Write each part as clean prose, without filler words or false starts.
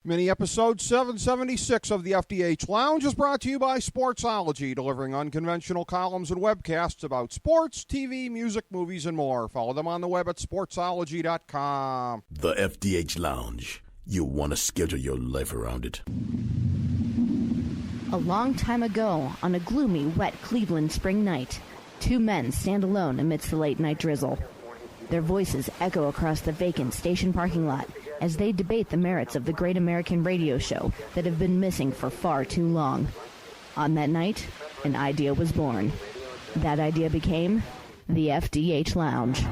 Mini episode 776 of the FDH Lounge is brought to you by Sportsology, delivering unconventional columns and webcasts about sports, TV, music, movies, and more. Follow them on the web at sportsology.com. The FDH Lounge. You'll want to schedule your life around it. A long time ago, on a gloomy, wet Cleveland spring night, two men stand alone amidst the late-night drizzle. Their voices echo across the vacant station parking lot as they debate the merits of the great American radio show that have been missing for far too long. On that night, an idea was born. That idea became the FDH Lounge.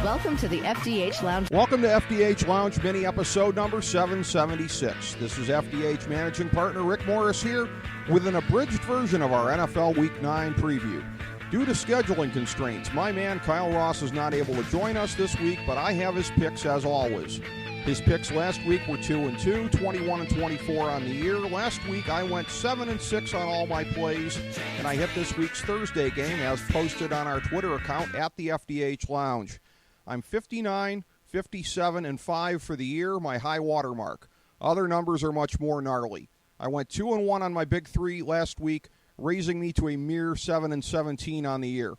Welcome to the FDH Lounge. Welcome to FDH Lounge mini episode number 776. This is FDH managing partner Rick Morris here with an abridged version of our NFL Week 9 preview. Due to scheduling constraints, my man Kyle Ross is not able to join us this week, but I have his picks as always. His picks last week were 2-2, 21-24 on the year. Last week I went 7-6 on all my plays, and I hit this week's Thursday game as posted on our Twitter account at the FDH Lounge. I'm 59, 57, and 5 for the year, my high water mark. Other numbers are much more gnarly. I went 2-1 on my big three last week, raising me to a mere 7-17 on the year.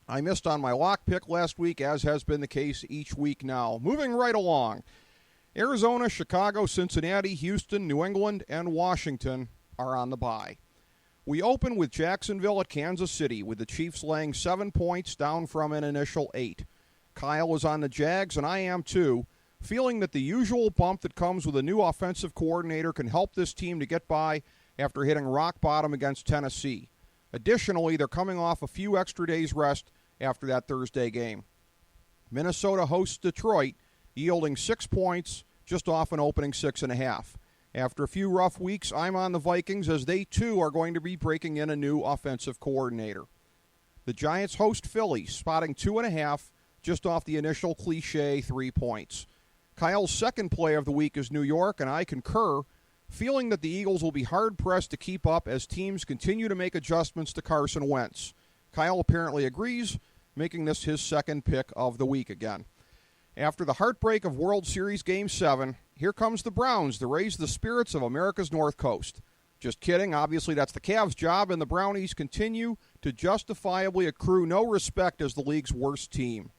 I missed on my lock pick last week, as has been the case each week now. Moving right along. Arizona, Chicago, Cincinnati, Houston, New England, and Washington are on the bye. We open with Jacksonville at Kansas City, with the Chiefs laying 7 points down from an initial 8. Kyle is on the Jags, and I am too, feeling that the usual bump that comes with a new offensive coordinator can help this team to get by after hitting rock bottom against Tennessee. Additionally, they're coming off a few extra days' rest after that Thursday game. Minnesota hosts Detroit, yielding 6 points just off an opening 6.5. After a few rough weeks, I'm on the Vikings as they too are going to be breaking in a new offensive coordinator. The Giants host Philly, spotting 2.5 just off the initial cliche 3 points. Kyle's second play of the week is New York, and I concur, feeling that the Eagles will be hard-pressed to keep up as teams continue to make adjustments to Carson Wentz. Kyle apparently agrees, making this his second pick of the week again. After the heartbreak of World Series Game 7, here comes the Browns to raise the spirits of America's North Coast. Just kidding, obviously that's the Cavs' job, and the Brownies continue to justifiably accrue no respect as the league's worst team.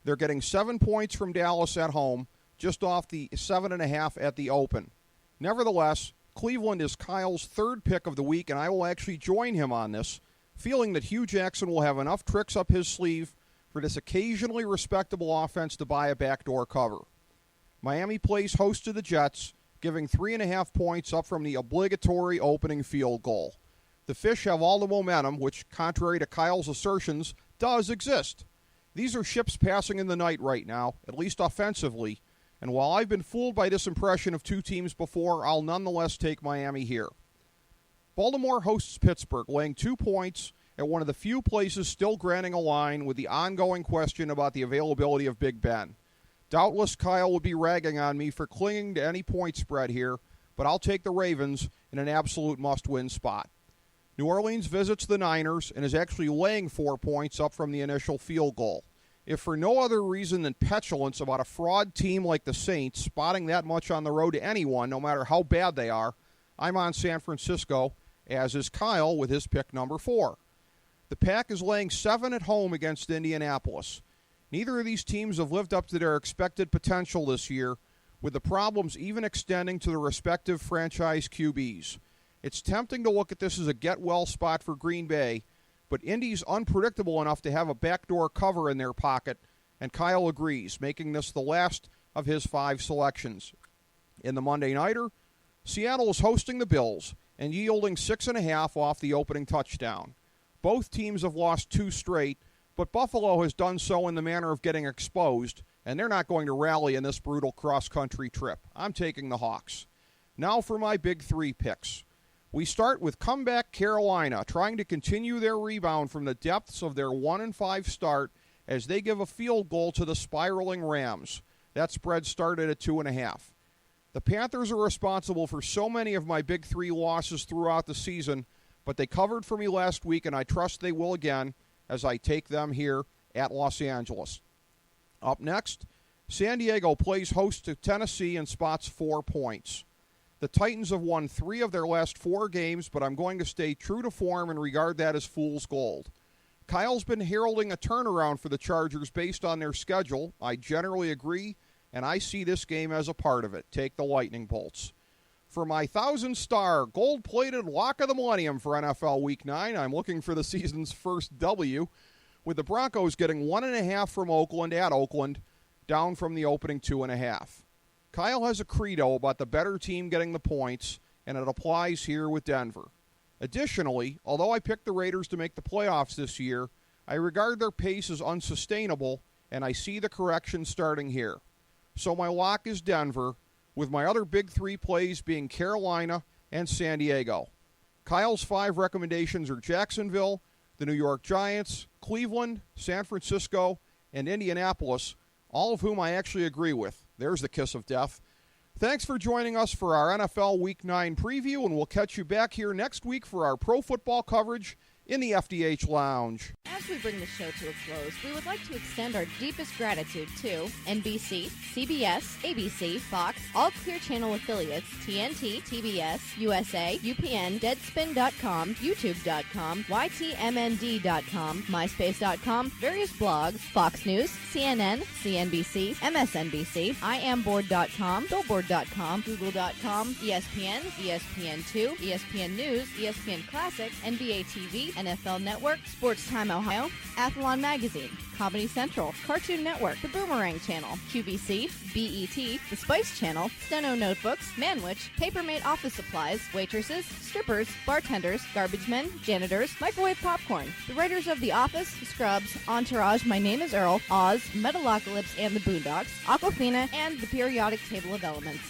They're getting 7 points from Dallas at home, just off the 7.5 at the open. Nevertheless, Cleveland is Kyle's third pick of the week, and I will actually join him on this, feeling that Hugh Jackson will have enough tricks up his sleeve for this occasionally respectable offense to buy a backdoor cover. Miami plays host to the Jets, giving 3.5 points up from the obligatory opening field goal. The Fish have all the momentum, which, contrary to Kyle's assertions, does exist. These are ships passing in the night right now, at least offensively, and while I've been fooled by this impression of two teams before, I'll nonetheless take Miami here. Baltimore hosts Pittsburgh, laying 2 points at one of the few places still granting a line with the ongoing question about the availability of Big Ben. Doubtless Kyle would be ragging on me for clinging to any point spread here, but I'll take the Ravens in an absolute must-win spot. New Orleans visits the Niners and is actually laying 4 points up from the initial field goal. If for no other reason than petulance about a fraud team like the Saints spotting that much on the road to anyone, no matter how bad they are, I'm on San Francisco, as is Kyle with his pick number 4. The Pack is laying 7 at home against Indianapolis. Neither of these teams have lived up to their expected potential this year, with the problems even extending to the respective franchise QBs. It's tempting to look at this as a get-well spot for Green Bay, but Indy's unpredictable enough to have a backdoor cover in their pocket, and Kyle agrees, making this the last of his 5 selections. In the Monday Nighter, Seattle is hosting the Bills and yielding 6.5 off the opening touchdown. Both teams have lost 2 straight, but Buffalo has done so in the manner of getting exposed, and they're not going to rally in this brutal cross-country trip. I'm taking the Hawks. Now for my big 3 picks. We start with comeback Carolina, trying to continue their rebound from the depths of their 1-5 start as they give a field goal to the spiraling Rams. That spread started at 2.5. The Panthers are responsible for so many of my big 3 losses throughout the season, but they covered for me last week, and I trust they will again as I take them here at Los Angeles. Up next, San Diego plays host to Tennessee and spots 4 points. The Titans have won 3 of their last 4 games, but I'm going to stay true to form and regard that as fool's gold. Kyle's been heralding a turnaround for the Chargers based on their schedule. I generally agree, and I see this game as a part of it. Take the Lightning Bolts. For my 1,000-star, gold-plated lock of the millennium for NFL Week 9, I'm looking for the season's first W, with the Broncos getting 1.5 from Oakland at Oakland, down from the opening 2.5. Kyle has a credo about the better team getting the points, and it applies here with Denver. Additionally, although I picked the Raiders to make the playoffs this year, I regard their pace as unsustainable, and I see the correction starting here. So my lock is Denver, with my other big 3 plays being Carolina and San Diego. Kyle's 5 recommendations are Jacksonville, the New York Giants, Cleveland, San Francisco, and Indianapolis, all of whom I actually agree with. There's the kiss of death. Thanks for joining us for our NFL Week 9 preview, and we'll catch you back here next week for our pro football coverage in the FDH Lounge. As we bring the show to a close, we would like to extend our deepest gratitude to NBC, CBS, ABC, Fox, all Clear Channel affiliates, TNT, TBS, USA, UPN, Deadspin.com, YouTube.com, YTMND.com, MySpace.com, various blogs, Fox News, CNN, CNBC, MSNBC, IamBoard.com, Billboard.com, Google.com, ESPN, ESPN2, ESPN News, ESPN Classic, NBA TV, NFL Network, Sports Time Ohio, Athlon Magazine, Comedy Central, Cartoon Network, The Boomerang Channel, QVC, BET, The Spice Channel, Steno Notebooks, Manwich, Papermate Office Supplies, waitresses, strippers, bartenders, garbage men, janitors, microwave popcorn, the writers of The Office, Scrubs, Entourage, My Name is Earl, Oz, Metalocalypse and the Boondocks, Aquafina, and The Periodic Table of Elements.